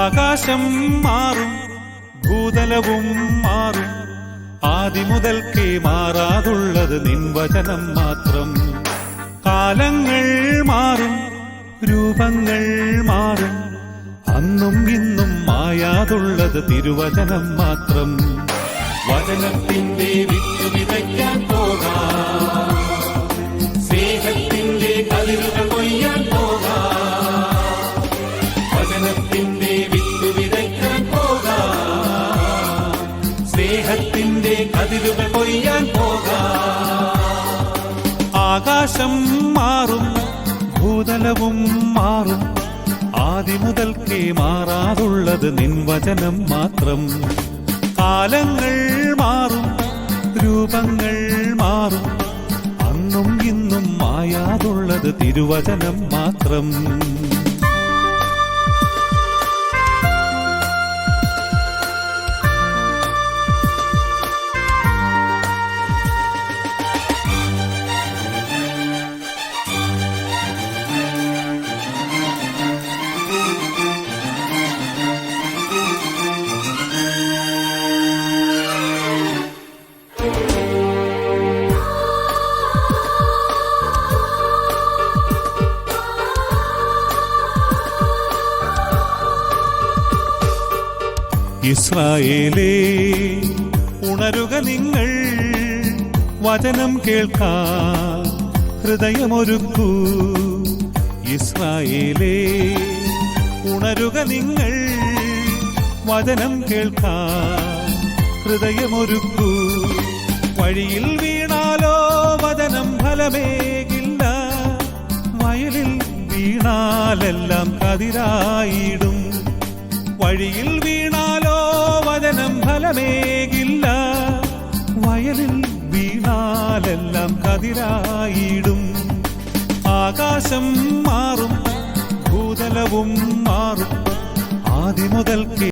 ആകാശം മാറും, ഭൂതലവും മാറും, ആദിമുതൽക്കേ മാറാതുള്ളത് നിൻ വചനം മാത്രം. കാലങ്ങൾ മാറും, രൂപങ്ങൾ മാറും, അന്നും ഇന്നും മായാതുള്ളത് തിരുവചനം മാത്രം. വചനത്തിന്റെ വിത്ത് വിതയ്ക്കാൻ പോകാം, സ്നേഹത്തിന്റെ കതിരുകൾ കൊയ്യാൻ പോകാം. വചനത്തിന്റെ വിത്ത് വിതയ്ക്കാൻ പോകാം, സ്നേഹത്തിന്റെ കതിരുകൾ കൊയ്യാൻ പോകാം. ആകാശം മാറും, ഭൂതലവും മാറും, ആദിമുതൽക്കേ മാറാതുള്ളത് നിൻ വചനം മാത്രം. കാലങ്ങൾ മാറും, രൂപങ്ങൾ മാറും, അന്നും ഇന്നും മായാതുള്ളത് തിരുവചനം മാത്രം. ഇസ്രായേലേ, ഉണരുക നിങ്ങൾ, വചനം കേൾക്കാൻ ഹൃദയമൊരുക്കൂ. ഇസ്രായേലേ, ഉണരുക നിങ്ങൾ, വചനം കേൾക്കാൻ ഹൃദയമൊരുക്കൂ. വഴിയിൽ വീണാലോ വചനം ഫലമേകില്ല, വയലിൽ വീണാലെല്ലാം കതിരായിടും. വഴിയിൽ വീണാലോ വചനം ഫലമേകില്ല, വയലിൽ വീണാലെല്ലാം കതിരായിടും. ആകാശം മാറും, ഭൂതലവും മാറും, ആദിമുതൽക്കേ